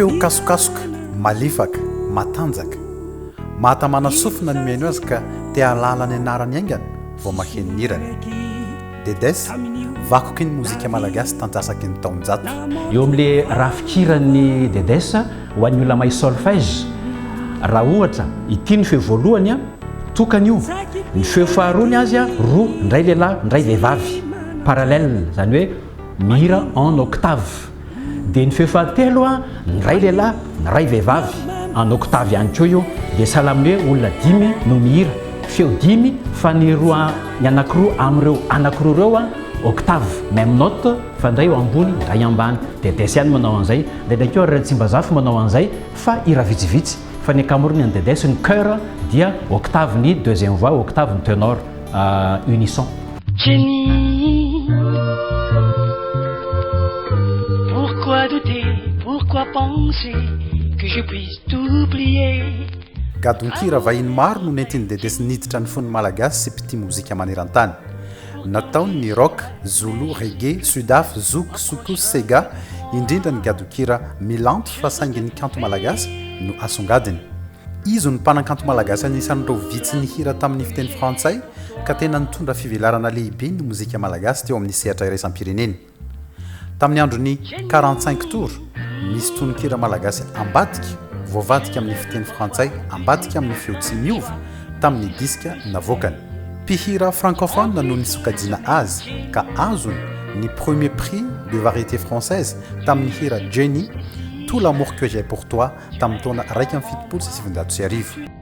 feo kasokasoka malefaka matanjaka mahatamana sofina ny meno azy ka te halala ny anarany aingana vao mahenirana Dedes vakoky ny mozika malagasy tanjasaky ny taonjato eo amin'le rafikirany Dedes ho an'ny olona mahay solfège raha ohatra ity ny feo voalohany a tokany io ny feo faharoany azy a roa ndray lehilahy ndray vehivavy parallèle zany hoe mihira en octave dia ny feo fahatelo a ndray lehilahy ndray vehivavy en octave ihany koa io dia sahala amin'ny hoe olona dimy no mihira feo dimy fa ny roa ny anankiroa amin'ireo anankiroa ireo a octave même note fa ndray eo ambony ndray ambany dia Dedes ihany manao an'izay ndraindray koa ray Tsimbazafy manao an'izay fa hira vitsivitsy fa ny ankamaroany ny Dedes ny cœur dia octave ny deuxième voix octave ny ténor unisson. Jenny, pourquoi douter, pourquoi penser que je puisse t'oublier? Gadonkira vahiny maro no nentiny Dedes niditra ny fony malagasy sy mpity mozika maneran-tany nataony ny rock, zulu, reggae, sudaf, zouk, soukous, sega indrindra ny gadonkira milanto fa saingy ny kanto malagasy no asongadiny izy ny mpanakanto malagasy anisan'ireo vitsy ny hira tamin'ny fiteny frantsay ka tena nitondra fivelarana lehibe ny mozika malagasy teo amin'ny sehatra iraisam-pireneny tamin'ny androny 45 tour misy tononkira malagasy ambadika voavadika amin'ny fiteny frantsay ambadika amin'ny feo tsy miova tamin'ny diska navoakany mpihira francophone no nisokajina azy ka azony ny premier prix de variété française tamin'ny hira Jenny tout l'amour que j'ai pour toi tamin'ny taona 1.7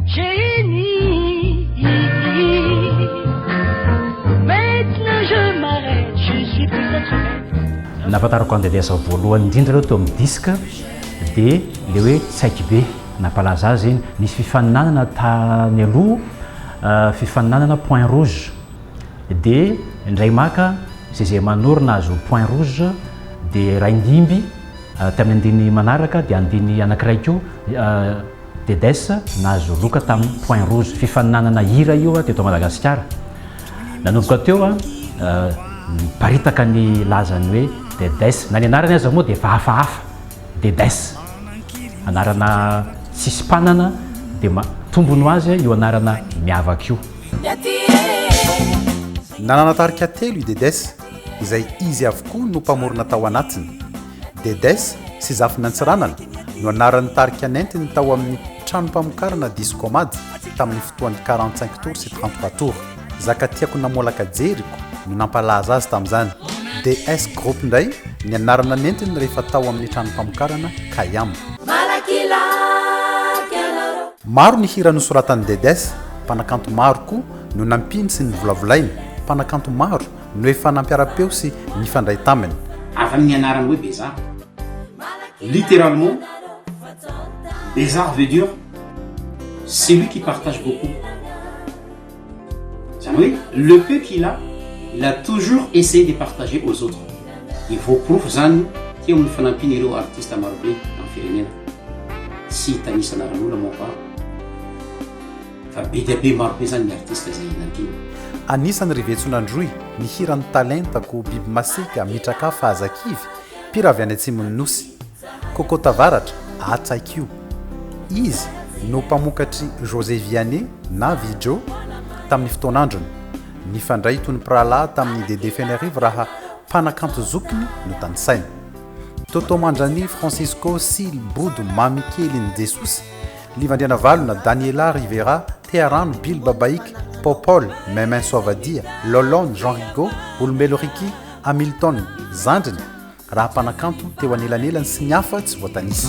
Jenny, maintenant je m'arrête, je suis peut-être bête. Nampatarako an'i Dedes voalohany indrindra ireo teo amin'ny diska dia le hoe tsaiky be nampalaza azy iny nisy fifaninanana tany aloha fifaninanana point rouge dia indray maka zay manorina azy point rouge dia raindimby tamin'ny andiny manaraka dia andiny anankiray koa Dedes nahazo loka tamin'ny point rouge fifaninanana hira io teto Madagasikara nanomboka teo paritaka ny lazany hoe Dedes na ny anarany azy moa dia efa hafahafa Dedes anarana tsisy mpanana dia tombony azy io anarana miavaka io nananatarika telo i Dedes izay izy avokoa no mpamorona tao anatiny Dedes sy zafina antsiranana no anaran'ny tarika nentiny tao amin'ny trano-mpamokarana discomady tamin'ny fotoan'ny 45 tour sy 33 tour zaka tiako namolaka jeriko no nampalaza azy tamin'izany DS groupe ndray ny anarana nentiny rehefa tao amin'ny trano-mpamokarana Kayam maro ny hira nosoratan'ny Dedes mpanakanto maro koa no nampiny sy ny volavolainy mpanakanto maro no efa nampiara-peo sy nifandray taminy avy amin'ny anarany hoe Bézard littéralement Bézard veut dire c'est lui qui partage beaucoup. Oui, le peu qu'il a, il a toujours essayé de partager aux autres. Il faut prouver zany ty amin'ny fanampiny ireo artiste maro be amin'ny firenena sy tanisana ran'olona moa fa be dia be maro be zany ny artiste zay nampiny anisany rivetsonandroy ny hirany talentako biby masika mitraka fahazakivy pira avy any atsimon'ny nosy Coco Tavaratra atsaika io izy no mpamokatry José Vianney na Vidjo tamin'ny fotoanandrony nifandray tony prala tamin'ny Dédé Fenerive raha mpanakanto zokiny no tanisaina Toto Mandrany Francisco Sil Bodo Mamikely Jesus Livandriana Valona Daniela Rivera Tearano Bill Babaik Popol Memin Soavadia Lolon Jean Rigaud Olombelo Riki Hamilton Zandriny raha mpanakanto teo anelanelany sy ny hafa tsy voatanisa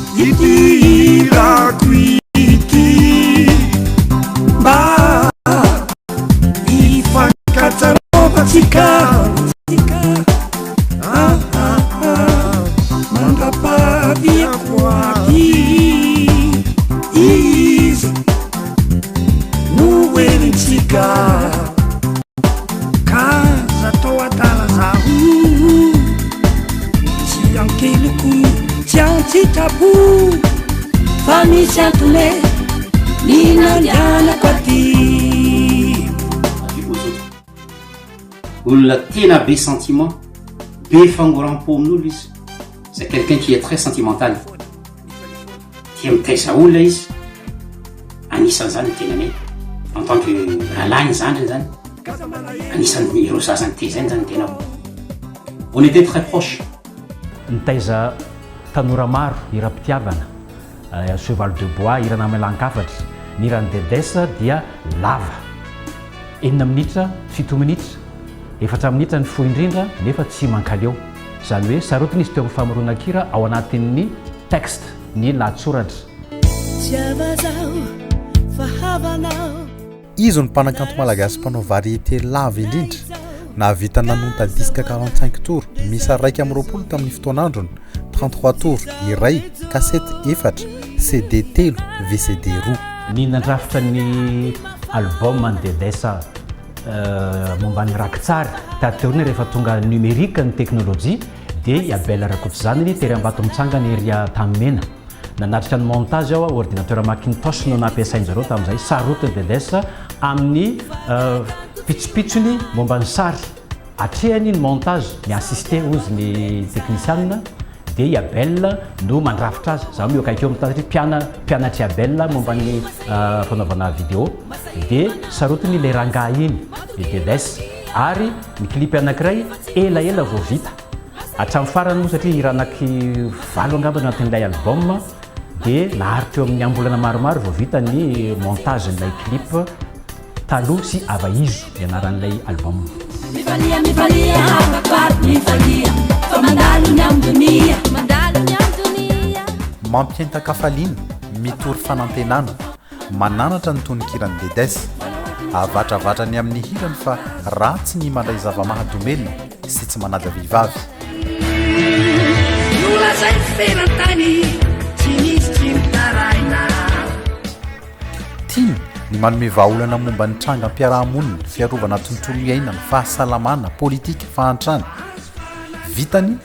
olona tena be sentiment be fangoram-po amin'olo izy c'est quelqu'un qui est très sentimental tia mitaiza olona izy anisan'izany tena mety en tant que rahalahy zandriny zany anisan'ny ireo zazany tezainy zany tena on était très proche nitaiza tanora maro ira-pitiavana cheval de bois irana melan-kafatra ny irany dedesa dia lava 9 minitra 7 minitra 4 minitra ny fo indrindra nefa tsy mankaleo zany hoe sarotiny izy teo amin'ny famoronan-kira ao anatin'ny texte ny latsoratra izy ny mpanakanto malagasy mpanao variété lava indrindra nahavita nanonta disque 45 tour misy raiky amin'ny roapolo tamin'ny fotoanandrony 33 tour iray kasety efatra CD telo VCD roa ny nandrafitra ny album ny dedesa momba ny rakitsary tateoriny rehefa tonga numérique ny teknôlôjia dia iabela rakoto zany ny tery ambato mitsangany eria tamimena nanatrika ny montage ao ordinateur Macintosh no nampiasain'zareo tamin'izay sarotiny dedesa amin'ny pitsopitsony momba ny sary atrehany ny montage ny assisté ozy ny technicienne dia iabel no mandrafitra azy za miokaikeo mitady mpianatry iabel momba ny fanaovana vidéo dia sarotiny le ranga iny dedes ary ny clipy anankiray elaela vao vita hatramin'ny farany moa satria iranaky valo angamba anatin'ilay album dia naharitra eo amin'ny ambolana maromaro vao vita ny montage n'ilay clip taloha sy avaizo ianaran'ilay album mampientakafaliana mitory fanantenana mananatra ny tonikirany dedes avatravatra ny amin'ny hirany fa ratsy ny mandray zava-mahadomelona sy tsy manaja vehivavy tiany ny manome vahaolana momba ny tranga mpiarahamonina fiarovana tontolo iaina ny fahasalamana politika fahantrana vitany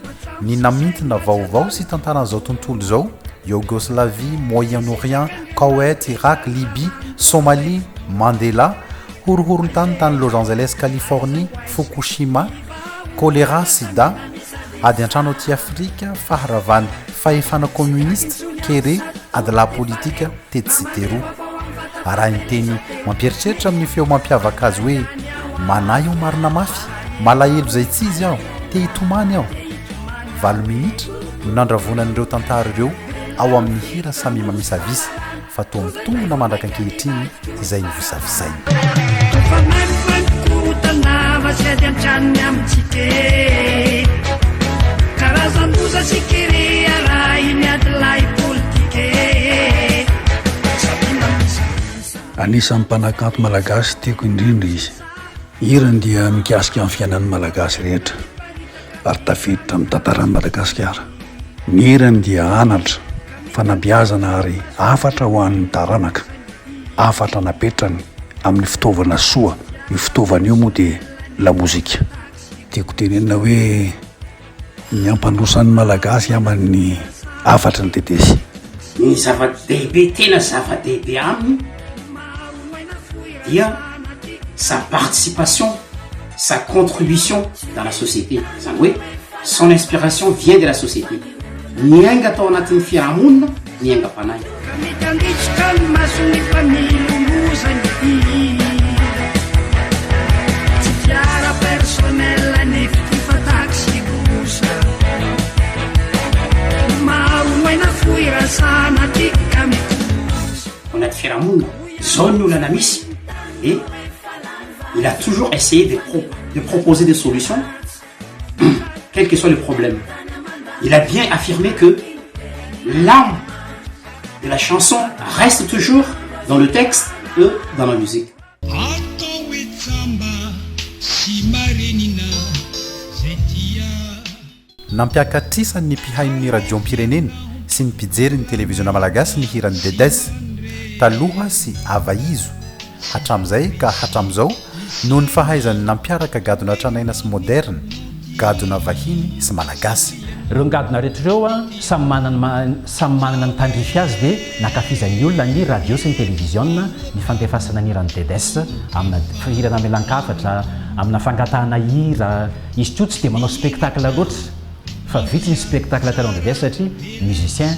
ny namintina vaovao sy tantaran'izao tontolo izao Yougoslavie, Moyen-Orient, Koweït, Irak, Libye, Somalie, Mandela, horohoron-tany tany Los Angeles, Californie, Fukushima, choléra, sida, ady antrano aty Afrika, faharavany fahefana communiste, kere, ady la politika tetsytero. Raha ny teny mampieritreritra amin'ny feo mampiavaka azy hoe manay ao marina mafy, malahelo zay tsy izy aho, te hitomany aho. 20 minitra no nandravonan'ireo tantara ireo ao amin'ny hira samy mamisavisa fa toa mitombona mandraka ankehitriny izay nivisavisainy anisan'ny mpanakanto malagasy tiako indrindra izy hirany dia mikasika amin'ny fiainan'ny malagasy rehetra ary tafiditra amin'ny tantaran'ny Madagasikara. Ny hirany dia anatra fanabeazana ary afatra ho an'ny taranaka, afatra napetrany amin'ny fitaovana soa. Io fitaovana io moa dia la mozika. Tiako tenenina hoe ny ampandrosan'ny malagasy amin'ny afatra ny dedesy. Ny zava-dehibe tena zava-dehibe aminy dia sa participation, sa contribution dans la société. Zany hoe son inspiration vient de la société. Nianga atao anatin'ny fiarahamonina, nianga panahy. Anaty fiarahamonina, zao ny olana misy et il a toujours essayé de proposer des solutions, quels que soient les problèmes. Il a bien affirmé que l'âme de la chanson reste toujours dans le texte et dans la musique. Nampiakatrisany ny mpihain'ny radio-pirenena sy ny mpijery ny televiziona malagasy ny hirany dedes taloha sy avaizo hatramin'izay ka hatramin'izao noho ny fahaizany nampiaraka gadona tranaina sy moderne, gadona vahiny sy malagasy. Ireo ngadona rehetra ireo samy manana ny tandrify azy dia nakafizan'ny olona ny radio sy ny televiziona ny fandefasana ny hirany dedes amina hirana melan-kafatra, amina fangatahana hira. Izy teo tsy dia manao spectacle loatra fa vitsy ny spectacle talon dedes satria musicien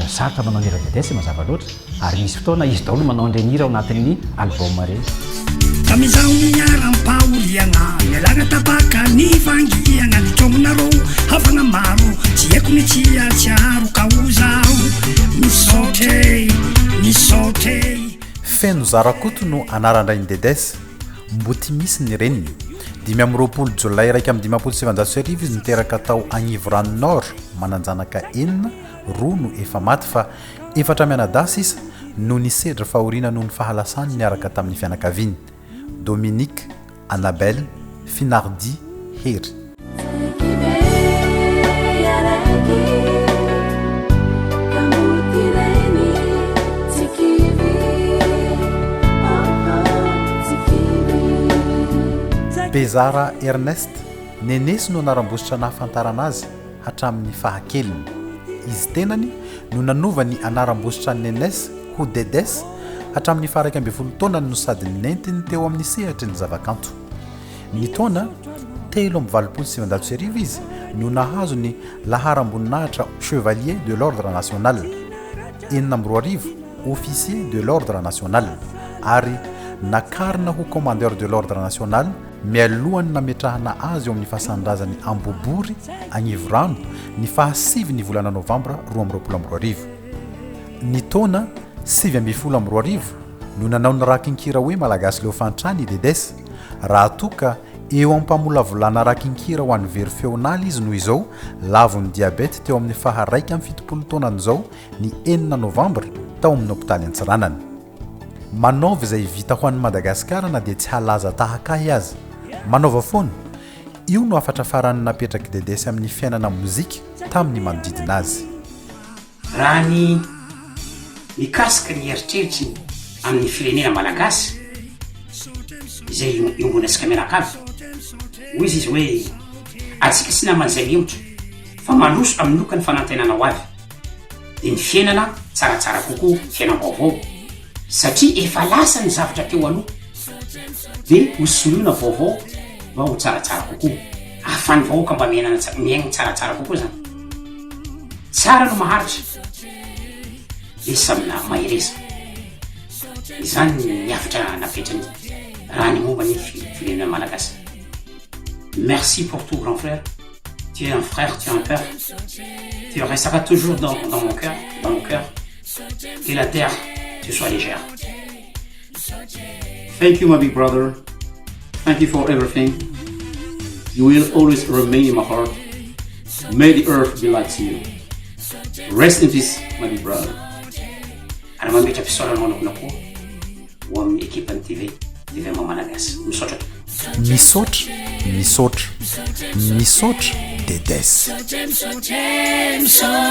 sarotra manao ny hira dedesy mazava loatra ary misy fotoana izy daholo manao an'ireny hira ao anatin'ny album reny Kamizao miara-mpaoriana mialana tabaka ny vangiana ny tromonarô hafana maro tsy haiko ny tsiatsiaro ka o zao misaotre feno zarakoto no anarandrainy dedes mbo ty misy ny reniny 5 jolay 1 izy niteraka tao agnivo rano nord mananjanaka 4 no efa maty fa 4 mianadasy isa no nisedra fahoriana noho ny fahalasany niaraka tamin'ny fianakaviany Dominique, Annabelle, Finardi, Hery. Bezara Ernest nenesy no narambosotra nahafantarana azy hatramin'ny fahakeliny. Izy tenany no nanovany anarambosotra nenesy ho dedes hatramin'ny faraka 12 taonany no sady nentiny teo amin'ny sehatry ny zavakanto. Ny taona 3 izy no nahazo ny laharam-boninahitra chevalier de l'ordre national, 4 officier de l'ordre national ary nakarina ho commandeur de l'ordre national mialohany nametrahana azy eo amin'ny fahasandrazany Ambobory agnivo rano ny faha-9 ny volana novambra 2022. Ny taona 7 no nanao ny rakinkira hoe malagasy leo fantrany dedes raha toka eo ampamola-volana rakinkira ho an'ny very feonaly izy noho izao lavon'ny diabety teo amin'ny faha 1 taonan'izao ny 9 novambra tao amin'ny hôpitaly Antsiranana. Manaova izay vita ho an'ny Madagasikara na dia tsy halaza tahakahy azy. Manaova foana io no afatra farany napetraky dedesy amin'ny fiainana mozika tamin'ny manodidina azy. Raha ny mikasika ny eritreritry amin'ny firenena malagasy izay iombonasika miaraka avy hoy izy hoe atsika sy naman'izay mihotro fa maloso amin'ny lokany fanantenana ho avy dia ny fiainana tsaratsara kokoa fiainam-baovao satria efa lasa ny zavatra teo aloha dia hosoloina vaovao mba ho tsaratsara kokoa ahafany vahoaka mba miaigna tsaratsara kokoa zany tsara no maharitra dia samina mahireza izany ny afatra napetrany raha ny momba ny firenena malagasy. Merci pour tout grand frère, tu es un frère, tu es un père, tu resteras toujours dans mon cœur, que la terre te soit légère. Thank you my big brother, thank you for everything, you will always remain in my heart, may the earth be like to you, rest in peace my big brother. Ana mambetra episode manokona ho amin'ny ekipa ny TV Malagasy. Misaotra dedes. Misaotra